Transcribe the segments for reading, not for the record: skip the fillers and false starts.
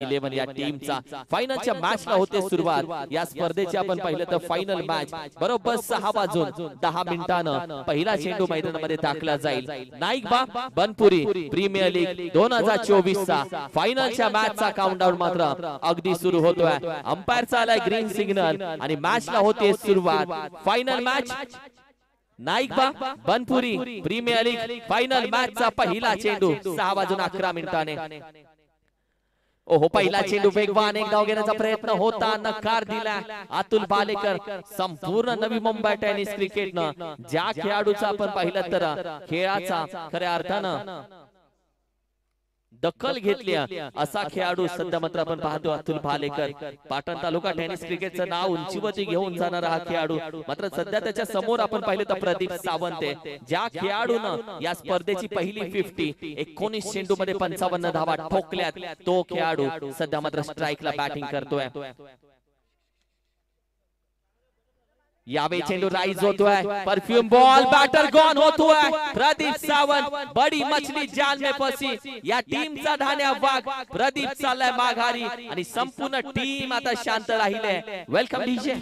11 या टीमचा फायनलच्या मॅचला होते सुरुवात। या स्पर्धेची आपण पाहिलं तर फायनल मॅच बरोबर 6 वाजून 10 मिनिटांना पहिला चेंडू मैदानामध्ये टाकला जाईल। नाईकबा बनपुरी प्रीमियर लीग 2024 चा फायनलच्या मॅचचा काउंटडाऊन मात्र अगदी सुरू होतोय। अंपायरचा आलाय ग्रीन सिग्नल आणि मॅचला होते सुरुवात। फायनल मॅच नाईकबा बनपुरी प्रीमियर लीग फायनल मॅचचा पहिला चेंडू 6 वाजून 11 मिनिटाने। ओहो पहिला चेंडू वेगवान एक धाव घेण्याचा प्रयत्न होता, नकार दिला अतुल भालेकर। संपूर्ण नवी मुंबई टेनिस क्रिकेटनं ज्या खेळाडूचा आपण पाहिलं तर खेळाचा खऱ्या अर्थानं दखल घेतली असा खेळाडू सध्या मात्र आपण पाहतो अतुल भालेकर। पाटण तालुका टेनिस क्रिकेटचं नाव उंचीवरती घेऊन जाणारा हा खेळाडू मात्र सध्या त्याच्या समोर आपण पाहिलं तर प्रदीप सावंत आहे। ज्या खेळाडूनं या स्पर्धेची पहिली 50 19 चेंडू मध्ये 55 धावा ठोकल्यात तो खेळाडू सध्या मात्र स्ट्राइकला बॅटिंग करतोय। यावे चेंडू राइज होतोय, परफ्यूम बॉल बैटर गॉन होतोय। प्रदीप सावंत बड़ी मछली जाल में फंसी या टीमचा धान्या वाघ प्रदीप चाललाय माघारी आणि संपूर्ण टीम आता शांत राहिले। Welcome DJ.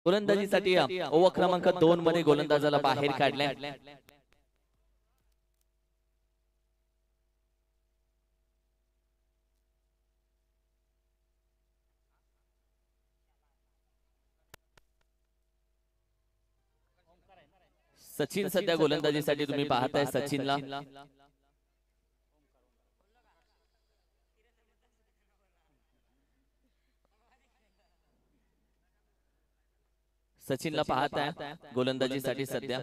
गोलंदाजीसाठी ओव्हर क्रमांक 2 मध्ये गोलंदाजाला बाहेर काढले। सचिन सध्या गोलंदाजीसाठी तुम्ही पाहताय सचिनला। सचिनला पाहताय गोलंदाजीसाठी सध्या।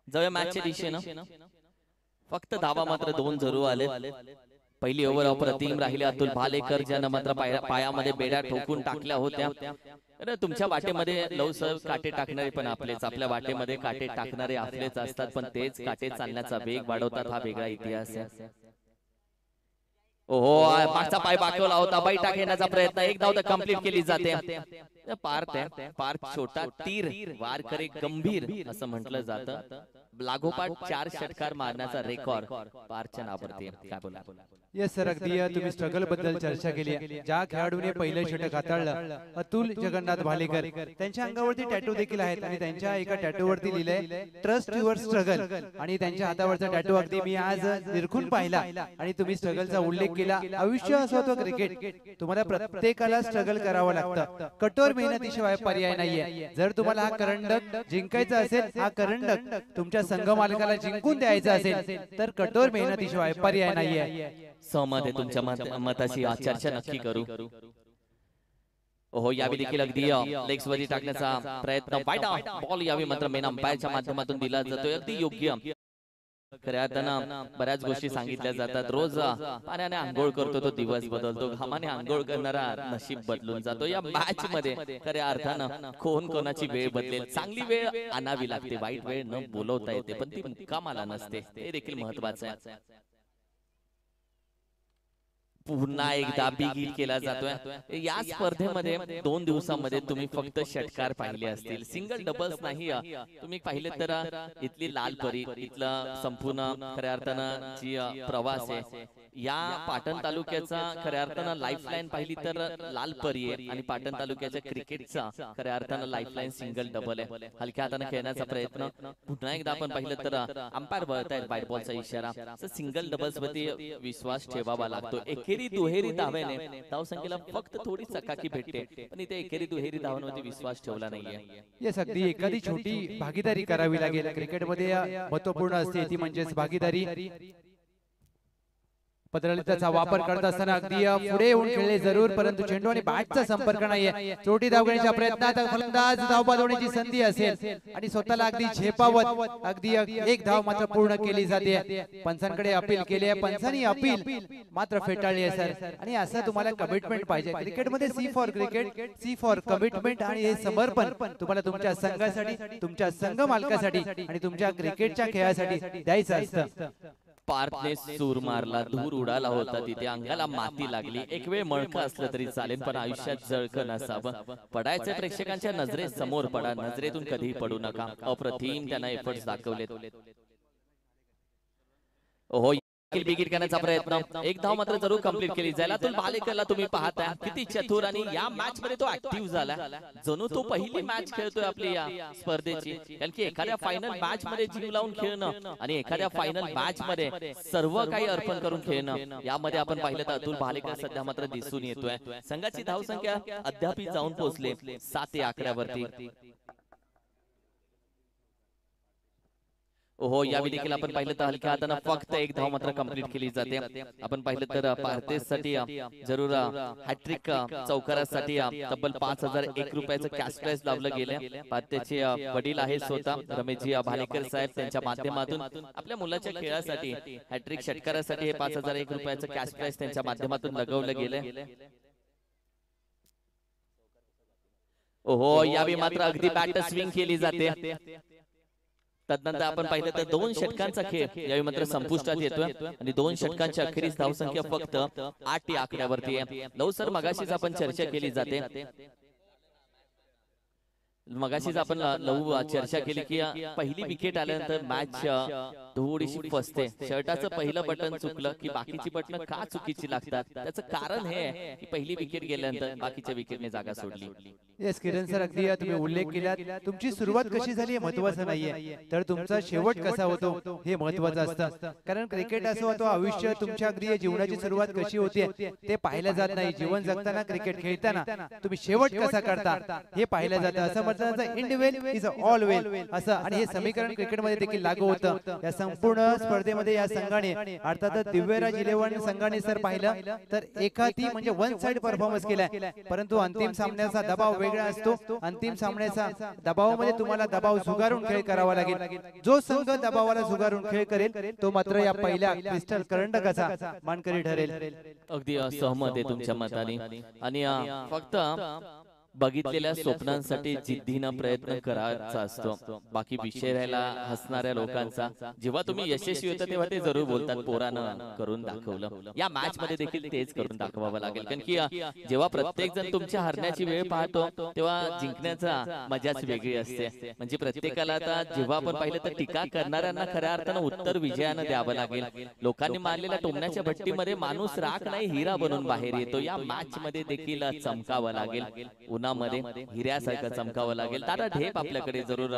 जाऊया मॅचच्या दिशेनं। फक्त धावा मात्र 2 जरूर आले। पहिली ओव्हर अप्रतिम राहिले अतुल भालेकर, ज्यानं मात्र पायामध्ये बेड्या ठोकून टाकल्या होत्या। तुमच्या वाटेमध्ये लवसर काटे टाकणारे पण आपलेच, आपल्या वाटेमध्ये काटे टाकणारे आपलेच असतात, पण तेच काटे चालण्याचा वेग वाढवतात, हा वेगळा इतिहास आहे। ओहो, मागचा पाय बाकवला होता, बैठा घेण्याचा प्रयत्न, एक धाव तर कंप्लीट केली जाते। पार छोटा तीर वार करे गंभीर असं म्हटलं जातं। लागोपाठ 4 षटकार मारण्याचा रेकॉर्ड पारच्या नावावरती। काय बोला? येस सर, अगदी तुम्ही स्ट्रगल बद्दल चर्चा केली। ज्या खेळाडूने पहिलं षटक हाताळलं अतुल जगन्नाथ भालेकर, त्यांच्या अंगावरती टॅटू देखील आहेत आणि त्यांच्या एका टॅटूवरती लिहिलंय ट्रस्ट युअर स्ट्रगल, आणि त्यांच्या हातावरचा टॅटू अगदी मी आज निरखून पाहिला आणि तुम्ही स्ट्रगलचा उल्लेख केला। आयुष्य असो अथवा क्रिकेट, तुम्हाला प्रत्येकाला स्ट्रगल करावं लागतं, कठोर मेहनतीशिवाय पर्याय नाहीये। जर तुम्हाला हा करंडक जिंकायचा असेल, हा करंडक तुमच्या संघ मालकाला जिंकून द्यायचा असेल, तर कठोर मेहनतीशिवाय पर्याय नाहीये। सहमत आहे तुमच्या मताशी, चर्चा नक्की करू। ओहो, यावी देखील अगदी लेग्स वरती टाकण्याचा प्रयत्न, वाईट बॉल यावी मात्र मेन अंपायरच्या माध्यमातून दिला जातोय, अगदी योग्य। खऱ्या अर्थानं बऱ्याच गोष्टी सांगितल्या जातात, रोज पाण्याने आंघोळ करतो तो दिवस बदलतो, घामाने आंघोळ करणारा नशीब बदलून जातो। या मॅच मध्ये खऱ्या अर्थानं कोणाची वेळ बदलेल, चांगली वेळ आणावी लागते, वाईट वेळ न बोलवता येते, पण ती मुक्कामाला नसते, हे देखील महत्वाचं आहे। पुन्हा एकदा बिगिल केला जातोय। या स्पर्धेमध्ये 2 दिवसांमध्ये तुम्ही फक्त षटकार पाहिले असतील, सिंगल डबल्स नाही। तुम्ही पाहिले तर इथली लाल परी, इथला संपूर्ण खऱ्या अर्थानं जी प्रवास आहे, या पाटण तालुक्याचा खऱ्या अर्थानं लाईफलाईन पाहिली तर लाल परी आहे, आणि पाटण तालुक्याच्या क्रिकेटचा खऱ्या अर्थानं लाईफलाईन सिंगल डबल आहे। हलक्या हाताने खेळण्याचा प्रयत्न, पुन्हा एकदा आपण पाहिलं तर अंपायर वळतायत, व्हाईट बॉलचा इशारा। सिंगल डबल्स वरती विश्वास ठेवावा लागतो। एकेरी दुहेरी धाव्याने धावसंख्येला फक्त थोडी चकाकी भेटते, पण इथे एकेरी दुहेरी धावांवरती विश्वास ठेवला नाहीये। येस, अगदी एखादी छोटी भागीदारी करावी लागेल, क्रिकेटमध्ये महत्त्वपूर्ण असते ती म्हणजेच भागीदारी। पदरलिताचा वापर करत असताना अगदी पुढे येऊन खेळले जरूर, परंतु चेंडू आणि बॅटचा संपर्क नाहीये। चोटी धाव घेण्याच्या प्रयत्नात फलंदाज धाव बांधवण्याची संधी असेल आणि स्वतःला अगदी झेपावत अगदी एक धाव मात्र पूर्ण केली जाते। पंचांकडे अपील केली आहे, पंचांनी अपील मात्र फेटाळली आहे सर, आणि असं तुम्हाला कमिटमेंट पाहिजे क्रिकेटमध्ये। C for cricket, C for commitment, आणि हे समर्पण तुम्हाला तुमच्या संघासाठी, तुमच्या संघ मालकासाठी आणि तुमच्या क्रिकेटच्या खेळासाठी द्यायचं असतं। पार्थने सूर मारला, धूर उडाला होता, तिथे अंगाला माती लागली। एक वेळ मळका असलं तरी चालेल, पण आयुष्यात जळकं नसावं। पडायचे प्रेक्षकांच्या नजरेसमोर पडा, नजरेतून कधीही पडू नका। अप्रतिम त्यांना एफर्ट्स दाखवलेत। ओहो, बिगिट करण्याचा प्रयत्न, एक धाव मात्र जरूर कंप्लीट केली जाईल। अतुल भालेकरला तुम्ही पाहताय किती चतुर, आणि या मॅच मध्ये तो ऍक्टिव्ह झाला, जणू तो पहिली मॅच खेळतोय आपली या स्पर्धेची। कारण की एखाद्या फायनल मॅच मध्ये जीव लावून खेळणं आणि एखाद्या फायनल मॅच मध्ये सर्व काही अर्पण करून खेळणं, यामध्ये आपण पाहिलं तर अतुल भालेकर सध्या मात्र दिसून येतोय। संघाची धावसंख्या अद्याप जाऊन पोहोचले 7 या आकड्यावरती। ओहो, यावेळी देखील आपण पाहिलं तर हलक्या हाताने फक्त एक धाव मात्र कंप्लीट केली जाते। आपण पाहिलं तर पार्थेसाठी जरूर हॅट्रिक चौकारासाठी तब्बल 5001 रुपयाचं कॅश प्राइज लावलं गेलं। पार्थेचे वडील आहे स्वतः रमेशजी भालेकर साहेब, त्यांच्या माध्यमातून आपल्या मुलाच्या खेळासाठी हॅट्रिक षटकारासाठी हे 5001 रुपयाचं कॅश प्राइज त्यांच्या माध्यमातून लगवलं गेलं। ओहो, यावेळी मात्र अगदी बॅट स्विंग केली जाते। तदनंतर आपण पाहिलं तर 2 षटकांचा खेळ यावेळी मात्र संपुष्टात येतोय, आणि 2 षटकांच्या अखेरीस धावसंख्या फक्त 8 या आकड्यावरती आहे। लवसर मगाशीच आपण चर्चा केली जाते, मगाशीच आपण लवू चर्चा केली की पहिली विकेट आल्यानंतर मॅच थोडीशी फसते. शर्टाचं पहिलं बटन चुकलं की बाकीची बटन का चुकीची लागतात, त्याचं कारण हे आहे की पहिली विकेट गेल्यानंतर बाकीच्या विकेटने जागा सोडली. येस किरण सर, अगदी तुम्ही उल्लेख केलात. तुमची सुरुवात कशी झाली हे महत्त्वाचं नाहीये, तर तुमचा शेवट कसा होतो हे महत्त्वाचं असतं. कारण क्रिकेट असं होतं आयुष्य, तुमच्या अगदी जीवनाची सुरुवात कशी होते ते पाहिलं जात नाही. जीवन जगताना क्रिकेट खेळताना तुम्ही शेवट कसा करता हे पाहिलं जातं. असं म्हटलं इंड वेल इज ऑल वेल असं, आणि हे समीकरण क्रिकेटमध्ये देखील लागू होतं. या संपूर्ण स्पर्धेमध्ये या संघाने अर्थात दिव्यराज 11 संघाने सर पाहिलं तर एकाती म्हणजे वन साइड परफॉर्मन्स केलाय. परंतु अंतिम सामन्याचा दबाव वेगळा असतो. अंतिम सामन्याचा दबावामध्ये तुम्हाला दबाव झुगारून खेळ करावा लागेल. जो संघ दबावाला झुगारून खेळ करेल तो मात्र या पहिल्या क्रिस्टल करंडकाचा मानकरी ठरेल. अगदी सहमत आहे तुमच्या मताने. आणि फक्त बघितलेल्या स्वप्नांसाठी जिद्दीनं प्रयत्न करायचा असतो. बाकी विषय राहिला हसणाऱ्या लोकांचा. जेव्हा तुम्ही यशस्वी होता तेव्हा ते जरूर बोलतात पोरानं करून दाखवलं. या मॅच मध्ये देखील तेच करून दाखवावं लागेल. कारण की जेव्हा प्रत्येक जण तुमच्या हरण्याची वेळ पाहतो तेव्हा जिंकण्याचा मजाच वेगळी असते. म्हणजे प्रत्येकाला आता जेव्हा आपण पाहिलं तर टीका करणाऱ्यांना खऱ्या अर्थानं उत्तर विजयानं द्यावं लागेल. लोकांनी मारलेल्या टोमण्याच्या भट्टीमध्ये माणूस राख नाही हिरा बनून बाहेर येतो. या मॅच मध्ये देखील चमकावं लागेल. उन्हामध्ये हिऱ्यासारखं चमकावं लागेल. दादा ढेप आपल्याकडे जरूर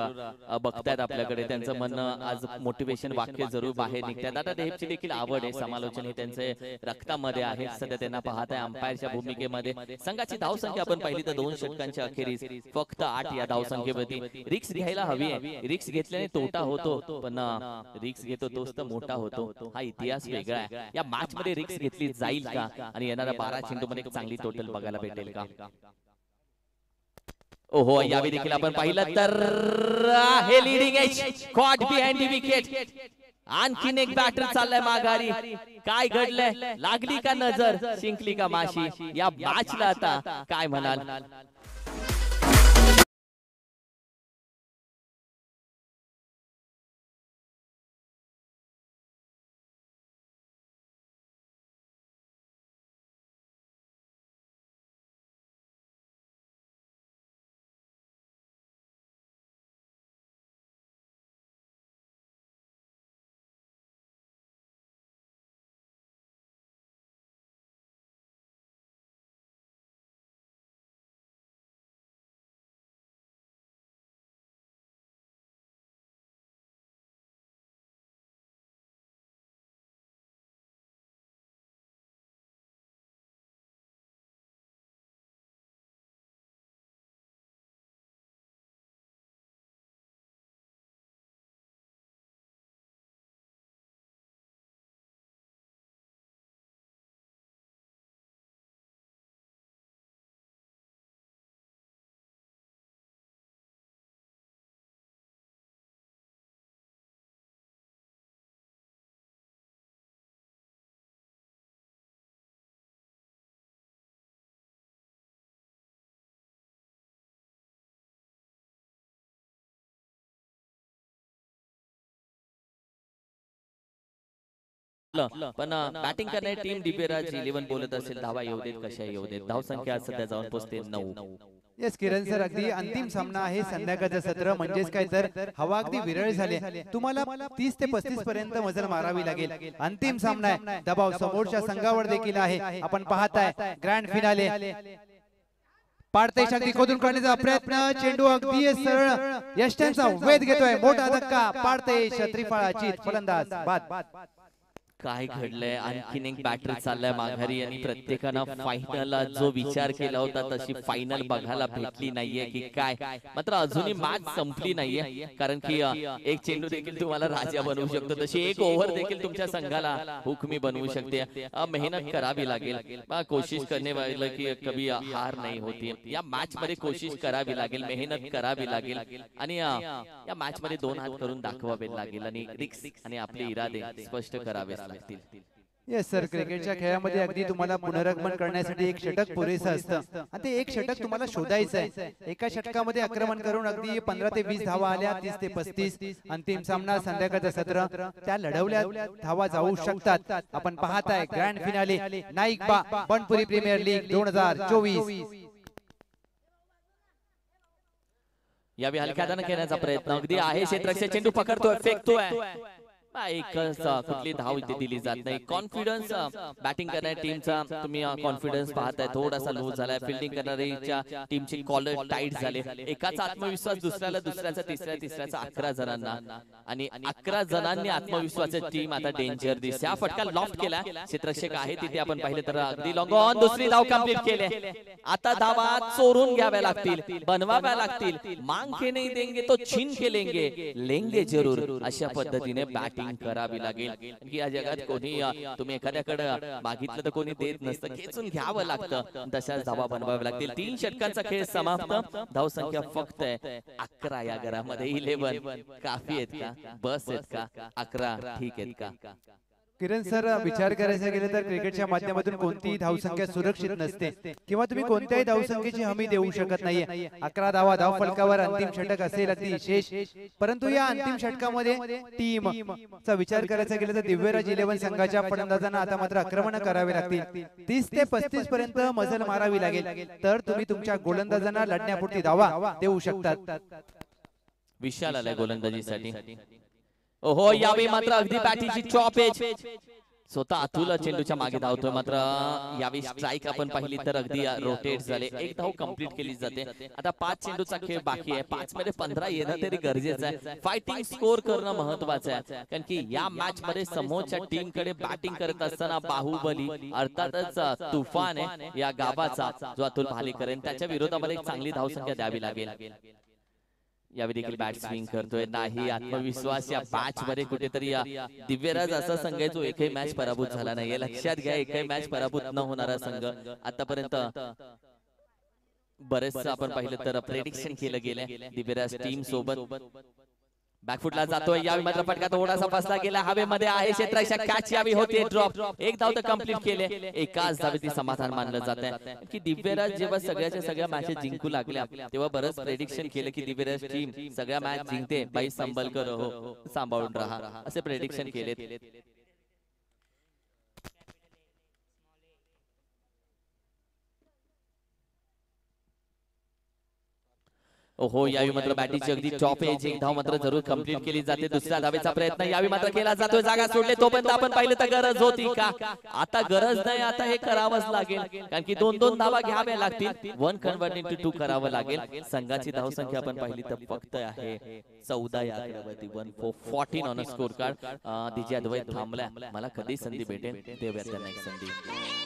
बघतायत, आपल्याकडे त्यांचं म्हणणं आज मोटिवेशन वाक्य जरूर बाहेर निघतात. दादा ढेपची देखील आवड आहे, समालोचन हे त्यांचे रक्तामध्ये आहे. सध्या त्यांना पाहत आहे अंपायरच्या भूमिकेमध्ये. संघाची धावसंख्या आपण पाहिली तर 2 षटकांच्या अखेरीस फक्त 8 या धावसंख्येवरती. रिक्स घ्यायला हवी आहे. रिक्स घेतल्याने तोटा होतो, पण रिक्स घेतो तोच तर मोठा होतो. हा इतिहास वेगळा आहे. या मॅच मध्ये रिक्स घेतली जाईल का आणि येणाऱ्या 12 चेंडूमध्ये एक चांगली टोटल बघायला भेटेल का? ओहो, यावेळी देखील आपण पाहिलं तर हे leading edge caught behind the wicket. आणखीन एक बॅटर चाललाय माघारी. काय घडलंय? लागली का नजर, शिंकली का माशी? या मॅचला आता काय म्हणाल? पण बॅटिंग करणारी टीम दिव्यराज 11 बोलत असेल धावा येऊ देत, कशा येऊ देत. धावसंख्या सध्या जाऊन पोहोचते 9. येस किरण सर, अगदी अंतिम सामना आहे, संध्याकाळचं सत्र. म्हणजेच काय तर हवा अगदी विरळ झाली. तुम्हाला 30 ते 35 पर्यंत मजल मारावी लागेल. अंतिम सामना आहे, दबाव समोरच्या संघावर देखील आहे. आपण पाहताय ग्रँड फिनाले. पाडते शक्ती खोदून काढण्याचा प्रयत्न, चेंडू अगदी सरळ यष्ट्यांचा वेध घेतोय. मोठा धक्का, पाडते श्रीफळाची फलंदाज बाद. काय घडलंय? आणखीन एक बॅटर चाललाय माघारी आणि प्रत्येकानं फायनलला जो विचार केला होता तशी फायनल बघायला भेटली नाहीये की काय. मात्र अजूनही मॅच संपली नाहीये, कारण की एक चेंडू देखील तुम्हाला राजा बनवू शकतो, तशी एक ओव्हर देखील तुमच्या संघाला हुकमी बनवू शकते. मेहनत करावी लागेल, कोशिश करने वाले की कभी हार नाही होती. या मॅच मध्ये कोशिश करावी लागेल, मेहनत करावी लागेल आणि या मॅच मध्ये 2 हात करून दाखवावे लागेल आणि रिक्स आणि आपले इरादे स्पष्ट करावे लागतील. येस सर, क्रिकेटच्या खेळामध्ये अगदी तुम्हाला पुनरागमन करण्यासाठी एक षटक पुरेसं असतं आणि ते एक षटक तुम्हाला शोधायचं आहे. एका षटकामध्ये आक्रमण करून अगदी 15 ते 20 धावा आल्या, 30 ते 35. अंतिम सामना, संध्याकाळचं सत्र, त्या लढवल्या धावा जाऊ शकतात. आपण पाहताय ग्रँड फिनाले, नाईक बा बनपुरी प्रीमियर लीग 2024. यावेळी हलक्या हाताने खेळण्याचा प्रयत्न अगदी आहे क्षेत्ररक्षक चेंडू पकडतोय फेकतोय एकच कुठली धाव इथे दिली जात नाही कॉन्फिडन्स बॅटिंग करणाऱ्या टीमचा तुम्ही कॉन्फिडन्स पाहताय थोडासा लो झालाय फिल्डिंग करणाऱ्या टीमची कॉलर टाईट झाले एकाचा आत्मविश्वास दुसऱ्याला दुसऱ्याचा तिसऱ्याचा 11 जणांना आणि 11 जणांनी आत्मविश्वासाची टीम आता डेंजर दिसते हा फटका लॉफ्ट केला क्षेत्ररक्षक आहे तिथे आपण पाहिले तर अगदी लॉंग ऑन दुसरी धाव कंप्लीट केली आता धावा चोरून घ्याव्या लागतील बनवाव्या लागतील मांग के नहीं देंगे तो छीन के लेंगे जरूर अशा पद्धतीने बॅटिंग करावी लागेल की या जगात कोणी तुम्ही एखाद्याकडे मागितलं तर कोणी देत नसतं खेचून घ्यावं लागतं तशाच धावा बनवाव्या लागतील 3 षटकांचा खेळ समाप्त धाव संख्या फक्त 11 या घरामध्ये 11 काफी आहेत का बस आहेत का 11 ठीक आहेत का किरण सर विचार करायचा गेले तर क्रिकेटच्या माध्यमातून कोणतीही धावसंख्या सुरक्षित नसते किंवा तुम्ही कोणत्याही धावसंख्येची हमी देऊ शकत नाहीये 11 धावा धाव फलकावर अंतिम षटक असेल अगदी विशेष परंतु या अंतिम षटकामध्ये टीम चा विचार करायचा गेला तर दिव्यराज 11 संघाच्या फलंदाजांना आता मात्र आक्रमण करावे लागतील 30 ते 35 पर्यंत मजल मारावी लागेल तर तुम्ही तुमच्या गोलंदाजांना लढण्यापुरती धावा देऊ शकतात विशाल आलाय गोलंदाजीसाठी ओहो यावेळी मात्र अगदी बॅटीची चॉप एज स्वतः अतुल चेंडूच्या मागे धावतोय मात्र यावेळी स्ट्राइक आपण पाहिली तर अगदी रोटेट झाले एक धाव कंप्लीट केली जाते आता 5 चेंडूचा खेळ बाकी आहे 5 मध्ये 15 येणं तरी गरजेचं आहे फायटिंग स्कोर करणं महत्त्वाचं आहे कारण की या मॅच मध्ये समोरच्या टीम कडे बॅटिंग करत असताना बाहुबली अर्थातच तुफान आहे या गावाचा जो अतुल भालेकर त्याच्या विरोधामध्ये एक चांगली धावसंख्या द्यावी लागेल यावेळी देखील बॅट स्विंग करतोय नाही आत्मविश्वास या मॅच मध्ये कुठेतरी दिव्यराज असा संघ आहे जो एकही मॅच पराभूत झाला नाही लक्षात घ्या एकही मॅच पराभूत न होणारा संघ आतापर्यंत बरेच आपण पाहिलं तर प्रेडिक्शन केलं गेलंय दिव्यराज टीम सोबत बॅकफुटला जातोय यावेळी मात्र फटका थोडासा फसला गेला हवेमध्ये आहे क्षेत्ररक्षक कॅच यावी होते ड्रॉप एक धाव तर कंप्लीट केले एकाच धावेत समाधान मानलं जात आहे की दिव्यराज जेव्हा सगळ्याच्या सगळ्या मॅचेस जिंकू लागल्या तेव्हा बरंच प्रेडिक्शन केलं की दिव्यराज टीम सगळ्या मॅच जिंकते बाई संभल कर हो सांभाळून राहा असे प्रेडिक्शन केले ओहो यावी मात्र बॅटिंगची अगदी टॉप एज एक धाव मात्र जरूर कंप्लीट केली जाते दुसऱ्या धावेचा प्रयत्न यावी मात्र केला जातोय जागा सोडले तोपर्यंत आपण पाहिलं तर गरज होती का आता गरज नाही आता हे करावंच लागेल कारण की 2-2 धावा घ्याव्या लागतील 1 कन्वर्ट इंटू 2 करावं लागेल संघाची धावसंख्या आपण पाहिली तर फक्त आहे 14 या आकड्यावरती 1-4-14 ऑन स्कोर कार्ड दिजी अद्वैत थांबलाय मला कधी संधी भेटेल देऊया त्यांना एक संधी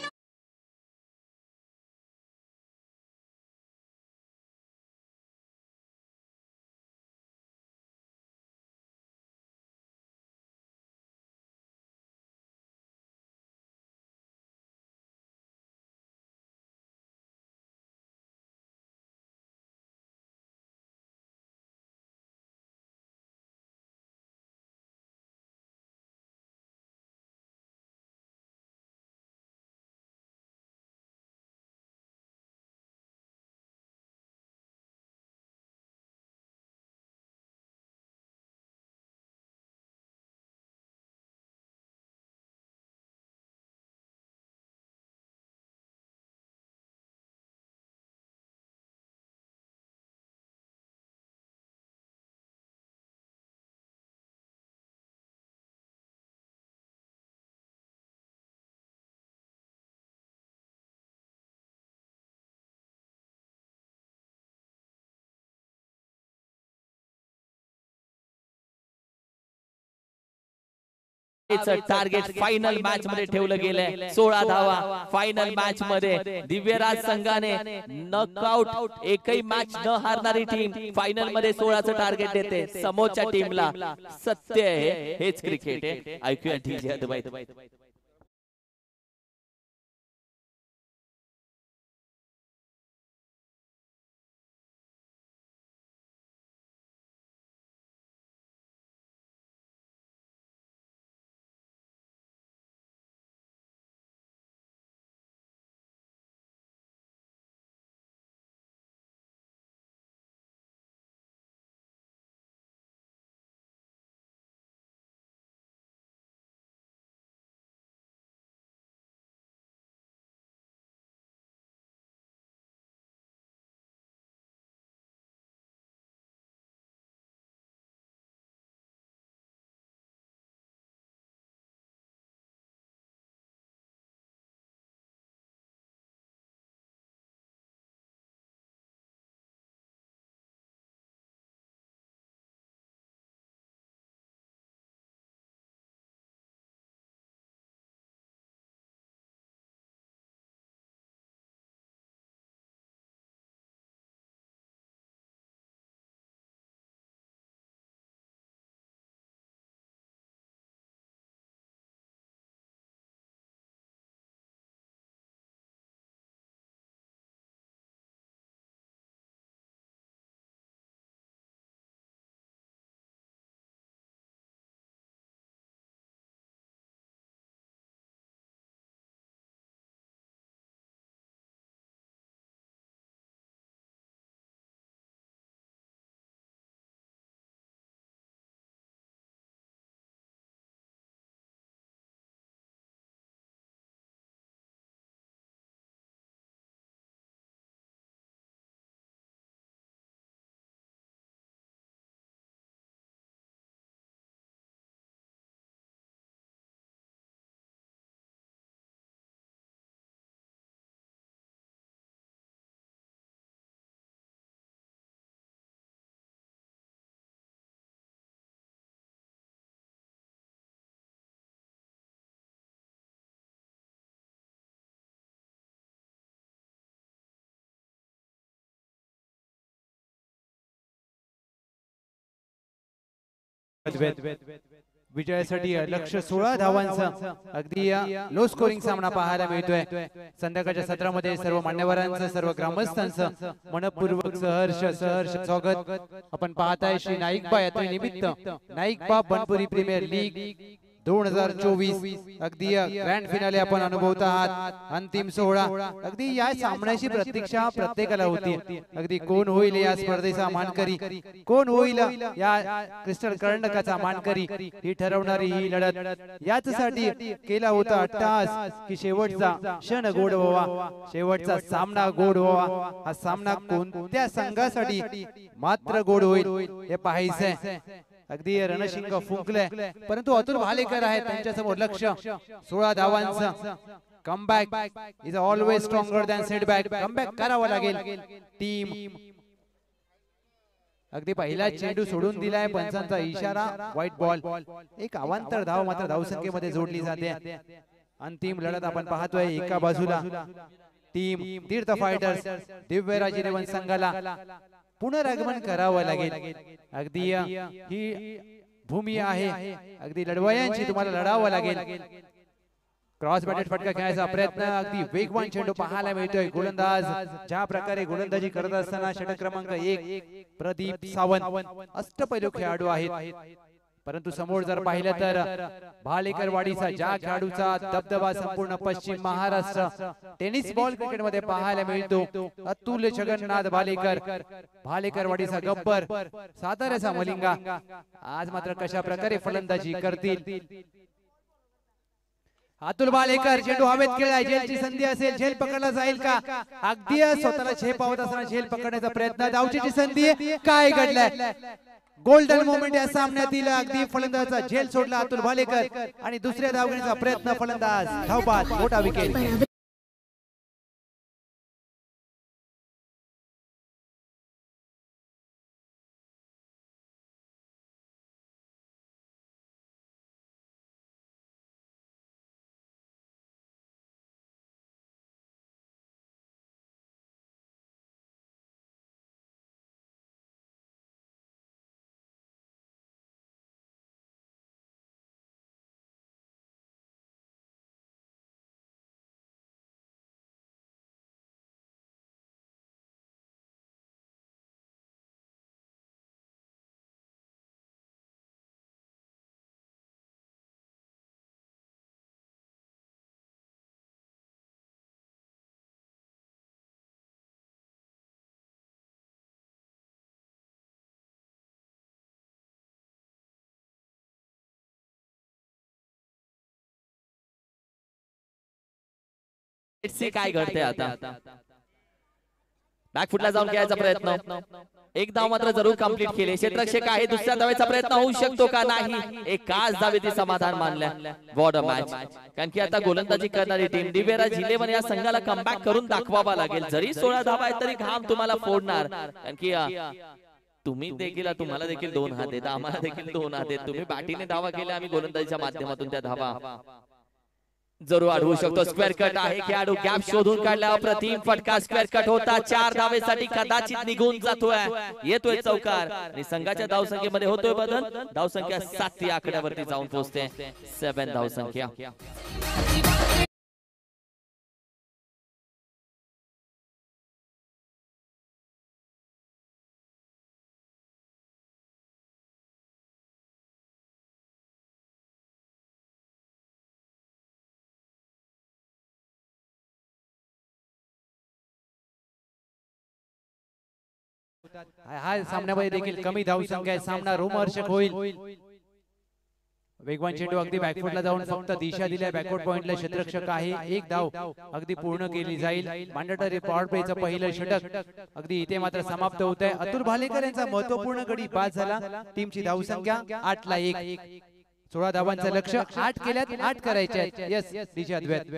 टार्गेट फायनल मॅच मध्ये ठेवलं गेलंय 16 धावा फायनल मॅच मध्ये दिव्यराज संघाने नॉकआउट एकही मॅच न हारणारी टीम फायनल मध्ये 16चं टार्गेट देते समोरच्या टीमला सत्य आहे हेच क्रिकेट आहे ऐकूया डीजे अद्वैत अद्वैत विजयासाठी लक्ष 16 धावांचा अगदी लो स्कोरिंग सामना पाहायला मिळतोय। संध्याकाळच्या सत्रामध्ये सर्व मान्यवरांचं सर्व ग्रामस्थांचं मनपूर्वक सहर्ष स्वागत। आपण पाहताय श्री नाईकबा यात्रेनिमित्त नाईकबा बनपुरी प्रीमियर लीग 2024 अगदी ग्रँड फिनाले आपण अनुभवत आहात। अंतिम सोहळा अगदी या सामन्याची प्रतीक्षा प्रत्येकाला होती। अगदी कोण होईल या स्पर्धेचा मानकरी, कोण होईल या क्रिस्टल कर्णकाचा मानकरी, ही ठरवणारी ही लढत याचसाठी केला होता अट्टहास की शेवटचा क्षण गोड व्हावा, शेवटचा सामना गोड व्हावा। हा सामना कोणत्या संघासाठी मात्र गोड होईल हे पाहायचंय। अगदी रणशिंग फुंकले परंतु अतुल भालेकर आहेत त्यांच्या समोर लक्ष 16 धावांचा comeback is always stronger than setback. Comeback करावा लागेल टीम। अगदी पहिला चेंडू सोडून दिलाय, पंचांचा इशारा व्हाईट बॉल। एक अवांतर धाव मात्र धावसंख्येमध्ये जोडली जाते। अंतिम लढत आपण पाहतोय एका बाजूला टीम तीर्थ फायटर्स दिव्यराज 11 संघाला पुनरागमन करावं लागेल। अगदी ही भूमी आहे अगदी लढवयांची, तुम्हाला लढावं लागेल। क्रॉस बॅटेड फटका खेळायचा प्रयत्न, अगदी वेगवान चेंडू पाहायला मिळतोय। गोलंदाज ज्या प्रकारे गोलंदाजी करत असताना षटक क्रमांक 1 प्रदीप सावंत अष्टपैलू खेळाडू आहेत। परंतु समोर जर पाहिलं तर भालेकरवाडीचा ज्या खेळाडूचा दबदबा संपूर्ण पश्चिम महाराष्ट्र टेनिस बॉल क्रिकेट मध्ये पाहायला मिळतो, अतुल जगन्नाथ भालेकर, भालेकरवाडीचा गब्बर, साताऱ्याचा मलिंगा, आज मात्र कशा प्रकारे फलंदाजी करतील। अतुल भालेकर चेंडू हवेत खेळलाय, झेलची संधी असेल, झेल पकडला जाईल का? अगदी स्वतःला झेपावत असताना झेल पकडण्याचा प्रयत्न, धावचीची संधी, काय घडलंय? गोल्डन मोमेंट या सामन्यातील अगदी फलंदाजाचा झेल सोडला अतुल भालेकर आणि दुसऱ्या धावघेण्याचा प्रयत्न, फलंदाज धावबाद, मोठा विकेट। काय घडते आता? बॅकफुटला जाऊन खेळायचा प्रयत्न, एक धाव मात्र जरूर कंप्लीट केले। क्षेत्ररक्षक आहे, दुसऱ्या धावेचा प्रयत्न होऊ शकतो का? नाही, एकाच धावेत समाधान मानलं। What a match. कारण की आता गोलंदाजी करणारी टीम दिव्यराज 11 या संघाला कमबॅक करून दाखवावा लागेल। जरी 16 धावा आहेत तरी घाम तुम्हाला फोडणार, कारण की तुम्ही देखील, तुम्हाला देखील 2 हात आहेत, आम्हाला देखील 2 हात आहेत। तुम्ही बॅटिंगने धावा केल्या, आम्ही गोलंदाजीच्या माध्यमातून त्या धावा जरूर अडवू शकतो। स्क्वेअर कट आहे, खेळाडू गॅप शोधून काढला, अप्रतिम फटका, स्क्वेअर कट होता, 4 धावेसाठी कदाचित निघून जातोय, येतोय चौकार आणि संघाच्या धावसंख्येमध्ये होतोय बदल। धावसंख्या 7 या आकड्यावरती जाऊन पोहोचते, 7 धावसंख्या। हा सामन्यामध्ये देखील कमी धावसंख्या आहे, सामना रोमहर्षक होईल। वेगवान चेंडू अगदी बॅकफुटला जाऊन फक्त दिशा दिल्या, बॅकवर्ड पॉइंटला क्षेत्ररक्षक आहे, एक धाव अगदी पूर्ण केली जाईल। मॅन्डेटरी पॉवर प्लेचं पहिलं षटक अगदी इथे मात्र समाप्त होत आहे। अतुल भालेकर यांचा महत्त्वपूर्ण गडी बाद झाला। टीमची धावसंख्या 8 ला 1, 16 धावांचं लक्ष, 8 केल्यात, 8 करायचे आहेत। यस डीजे अद्वैत।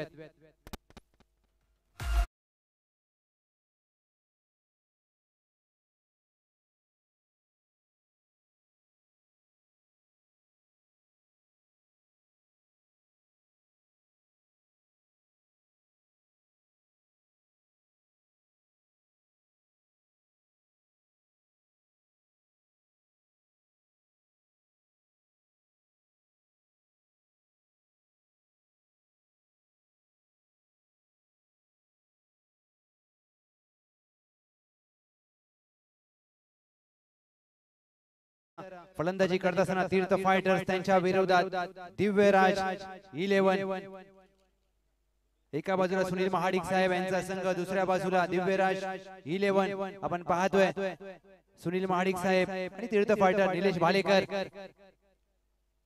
फलंदाजी करत असताना तीर्थ फायटर्स त्यांच्या विरोधात दिव्यराज 11. एका बाजूला सुनील महाडिक साहेब यांचा संघ, दुसऱ्या बाजूला दिव्यराज 11. आपण पाहतोय सुनील महाडिक साहेब आणि तीर्थ फायटर निलेश भालेकर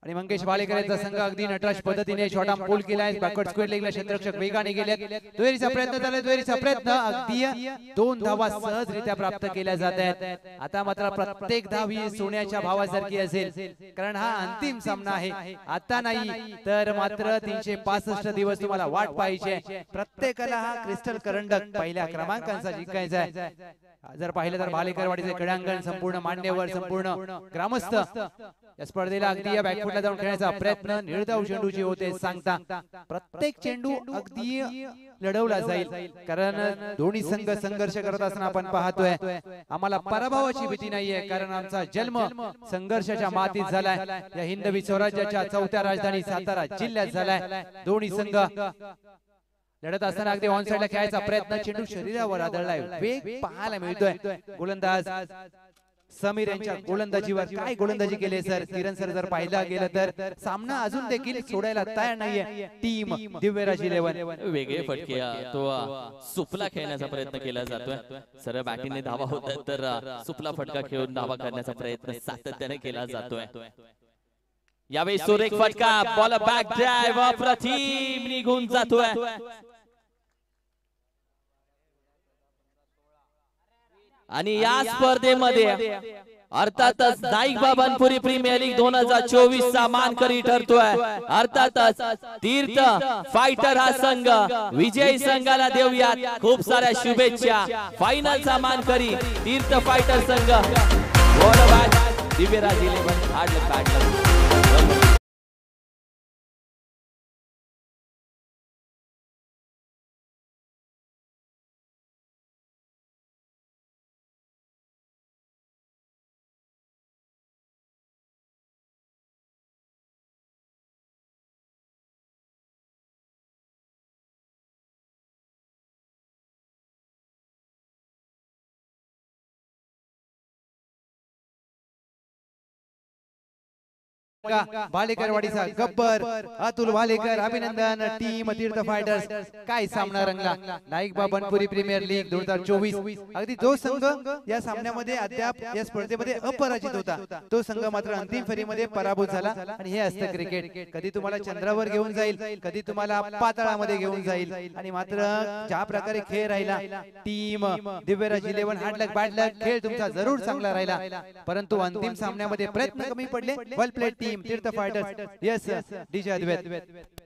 आणि मंगेश भालेकर यांचा संघ अगदी नटराज पद्धतीने छोटा पूल केलाय. बॅकवर्ड स्क्वेअर लेगला क्षेत्ररक्षक वेगाने गेले. दुहेरीचा प्रयत्न झाला, दुहेरीचा प्रयत्न अगदी 2 धावा सहजरित्या प्राप्त केल्या जात आहेत. आता मात्र प्रत्येक धाव ही सोन्याच्या भावासारखी असेल, कारण हा अंतिम सामना आहे. आता नाही तर मात्र 365 दिवस तुम्हाला वाट पाहिजे. प्रत्येकाला हा क्रिस्टल करंडक पहिल्या क्रमांकाचा जिंकायचा आहे. जर पाहिलं तर भालेकरवाडीचे क्रीडांगण संपूर्ण मान्यवर, संपूर्ण ग्रामस्थ या स्पर्धेला अगदी या बॅकफुटला जाऊन खेळण्याचा प्रयत्न निर्धाव चेंडूची होते सांगता. प्रत्येक चेंडू अगदी लढवला जाईल, कारण दोन्ही संघ संघर्ष करत असताना आपण पाहतोय. आम्हाला पराभवाची भीती नाहीये, कारण आमचा जन्म संघर्षाच्या मातीत झालाय. या हिंदवी स्वराज्याच्या 4थ्या राजधानी सातारा जिल्ह्यात झालाय. दोन्ही संघ लढत असताना अगदी ऑन साइडला खेळायचा प्रयत्न, चेंडू शरीरावर आदळलाय. वेग पाहायला मिळतोय. गोलंदाज समीर यांच्या गोलंदाजीवर काय गोलंदाजी केली सर. किरण सर जर पाहिला गेलं तर सामना अजून देखील सोडायला तयार नाहीये टीम दिव्यराज 11. वेगळे फटके तो सुपला खेळण्याचा प्रयत्न केला जातोय. सरळ बॅटिंगने धावा होतात तर सुपला फटका खेळून धावा करण्याचा प्रयत्न सातत्याने केला जातोय. यावेळी सुरेख फटका, बॉल बॅक ड्राइव्ह, अप्रतिम निघून जातोय. आणि या स्पर्धेमध्ये अर्थातच नाईक बाबानपुरी प्रीमियर लीग 2024 चा मानकरी ठरतोय. अर्थातच तीर्थ फायटर हा संघ विजयी संघाला देऊयात खूप साऱ्या शुभेच्छा. फायनलचा मानकरी तीर्थ फायटर संघ. Divyaraj 11 hard luck bad luck. भालेकरवाडीचा गब्बर अतुल भालेकर, अभिनंदन. टीम तीर्थ फायटर्स काय सामना रंगला. Naik Babanpuri premier league 2024. अगदी जो संघ या सामन्यामध्ये अद्याप या स्पर्धेमध्ये अपराजित होता, तो संघ मात्र अंतिम फेरीमध्ये पराभूत झाला. आणि हे असतं क्रिकेट. कधी तुम्हाला चंद्रावर घेऊन जाईल, कधी तुम्हाला पाताळामध्ये घेऊन जाईल. आणि मात्र ज्या प्रकारे खेळ राहिला, team Divyaraj 11 hard luck bad लक, खेळ तुमचा जरूर चांगला राहिला, परंतु अंतिम सामन्यामध्ये प्रयत्न कमी पडले. वेल played team Tirth fighters. Yes DJ अद्वैत.